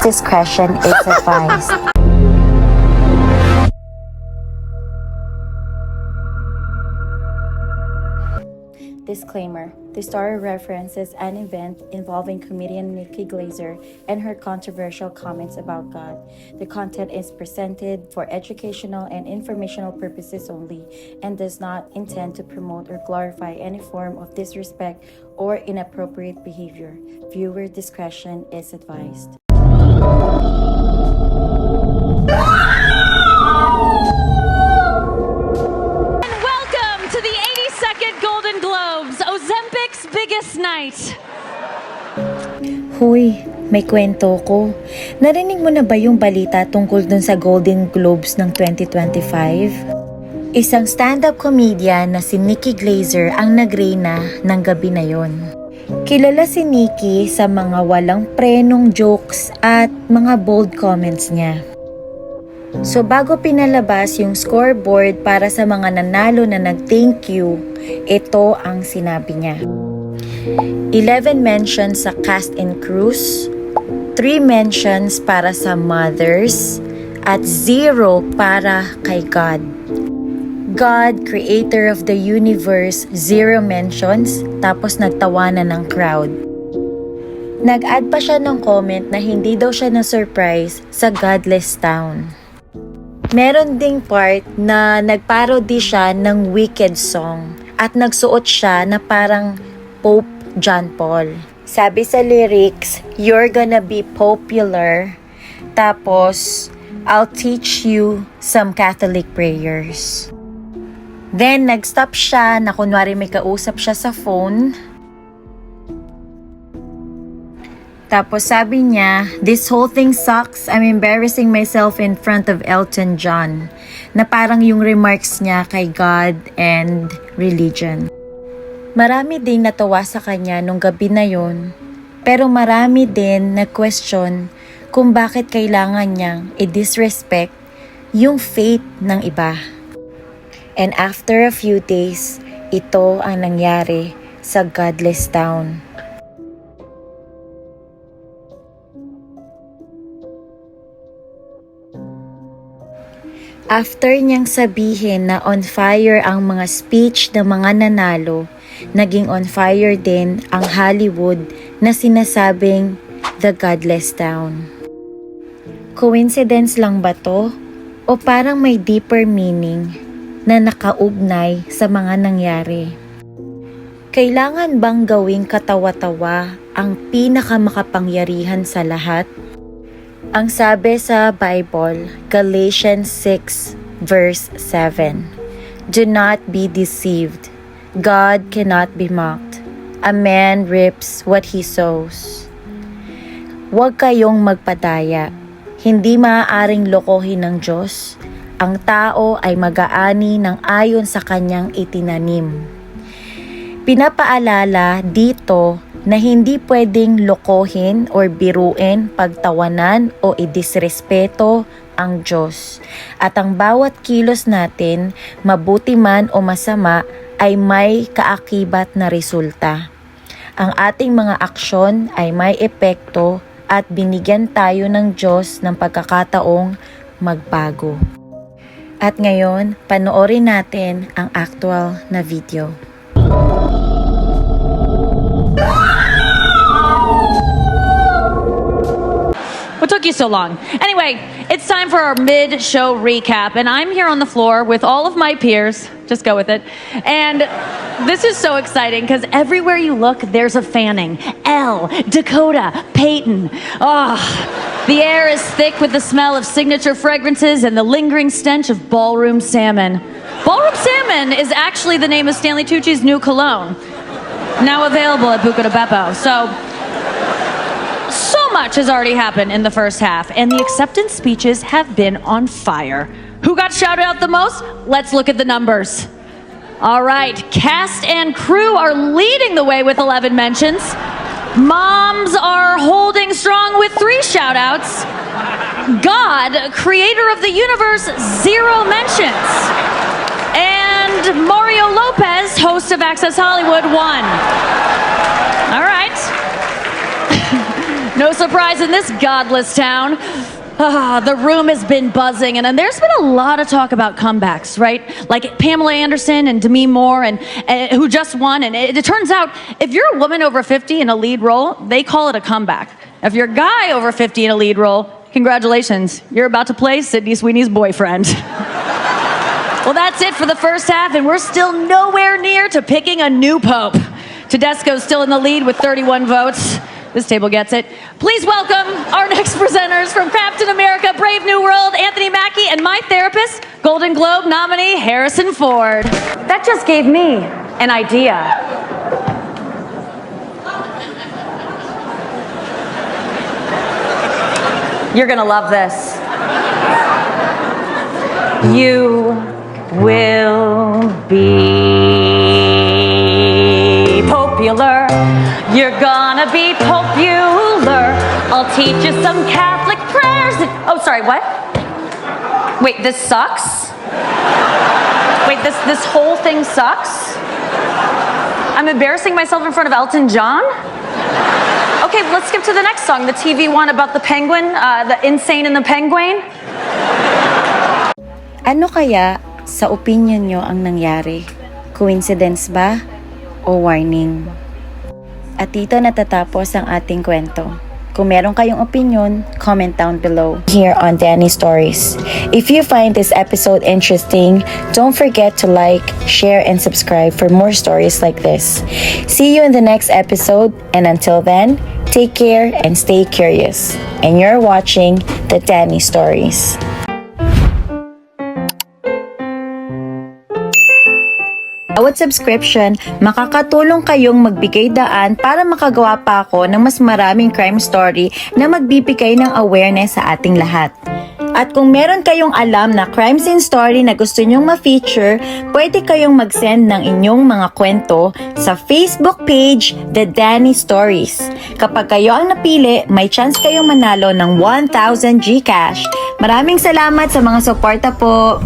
Discretion is advised. Disclaimer: the story references an event involving comedian Nikki Glaser and her controversial comments about God. The content is presented for educational and informational purposes only and does not intend to promote or glorify any form of disrespect or inappropriate behavior. Viewer discretion is advised. Welcome to the 82nd Golden Globes, Ozempic's biggest night. Huy, may kwento ko. Narinig mo na ba yung balita tungkol dun sa Golden Globes ng 2025? Isang stand-up comedian na si Nikki Glaser ang nagreyna ng gabi na yon. Kilala si Nikki sa mga walang prenong jokes at mga bold comments niya. So bago pinalabas yung scoreboard para sa mga nanalo na nag-thank you, ito ang sinabi niya. 11 mentions sa cast and crews, 3 mentions para sa mothers, at 0 para kay God. God, creator of the universe, 0 mentions, tapos nagtawanan ng crowd. Nag-add pa siya ng comment na hindi daw siya na-surprise sa godless town. Meron ding part na nagparody siya ng Wicked song at nagsuot siya na parang Pope John Paul. Sabi sa lyrics, "You're gonna be popular, tapos I'll teach you some Catholic prayers." Then nag-stop siya na kunwari may kausap siya sa phone. Tapos sabi niya, "This whole thing sucks. I'm embarrassing myself in front of Elton John." Na parang yung remarks niya kay God and religion. Marami ding natawa sa kanya nung gabi na yon, pero marami din nag-question kung bakit kailangan niyang i-disrespect yung faith ng iba. And after a few days, ito ang nangyari sa godless town. After niyang sabihin na on fire ang mga speech ng mga nanalo, naging on fire din ang Hollywood na sinasabing the godless town. Coincidence lang ba to? O parang may deeper meaning na nakaugnay sa mga nangyari? Kailangan bang gawing katawa-tawa ang pinakamakapangyarihan sa lahat? Ang sabi sa Bible, Galatians 6 verse 7, "Do not be deceived. God cannot be mocked. A man reaps what he sows." Huwag kayong magpadaya. Hindi maaaring lokohin ng Diyos. Ang tao ay mag-aani ng ayon sa kanyang itinanim. Pinapaalala dito na hindi pwedeng lokohin or biruin, pagtawanan o idisrespeto ang Diyos. At ang bawat kilos natin, mabuti man o masama, ay may kaakibat na resulta. Ang ating mga aksyon ay may epekto at binigyan tayo ng Diyos ng pagkakataong magbago. At ngayon, panoorin natin ang actual na video. What took you so long? Anyway, it's time for our mid-show recap, and I'm here on the floor with all of my peers. Just go with it. And this is so exciting because everywhere you look, there's a fanning. Elle, Dakota, Peyton. The air is thick with the smell of signature fragrances and the lingering stench of ballroom salmon. Ballroom salmon is actually the name of Stanley Tucci's new cologne, now available at Buca di Beppo. So much has already happened in the first half, and the acceptance speeches have been on fire. Who got shouted out the most? Let's look at the numbers. All right, cast and crew are leading the way with 11 mentions. Moms are holding strong with 3 shout-outs. God, creator of the universe, 0 mentions. And Mario Lopez, host of Access Hollywood, 1. All right. No surprise in this godless town. The room has been buzzing, and then there's been a lot of talk about comebacks, right? Like Pamela Anderson and Demi Moore, and who just won. And it turns out, if you're a woman over 50 in a lead role, they call it a comeback. If you're a guy over 50 in a lead role, congratulations, you're about to play Sydney Sweeney's boyfriend. Well, that's it for the first half, and we're still nowhere near to picking a new pope. Tedesco's still in the lead with 31 votes. This table gets it. Please welcome our next presenters from Captain America, Brave New World, Anthony Mackie, and my therapist, Golden Globe nominee Harrison Ford. That just gave me an idea. You're gonna love this. You will be popular. You're gonna be popular. I'll teach you some Catholic prayers. Oh, sorry, what? Wait, this sucks? Wait, this whole thing sucks? I'm embarrassing myself in front of Elton John? Okay, let's skip to the next song, the TV one about the penguin, the Insane and the Penguin. Ano kaya sa opinion nyo ang nangyari? Coincidence ba o warning? At dito natatapos ang ating kwento. Kung meron kayong opinion, comment down below here on Danny Stories. If you find this episode interesting, don't forget to like, share, and subscribe for more stories like this. See you in the next episode, and until then, take care and stay curious. And you're watching the Danny Stories. Bawat subscription, makakatulong kayong magbigay daan para makagawa pa ako ng mas maraming crime story na magbibigay ng awareness sa ating lahat. At kung meron kayong alam na crime scene story na gusto nyong ma-feature, pwede kayong mag-send ng inyong mga kwento sa Facebook page, The Danny Stories. Kapag kayo ang napili, may chance kayong manalo ng 1,000 GCash. Maraming salamat sa mga suporta po!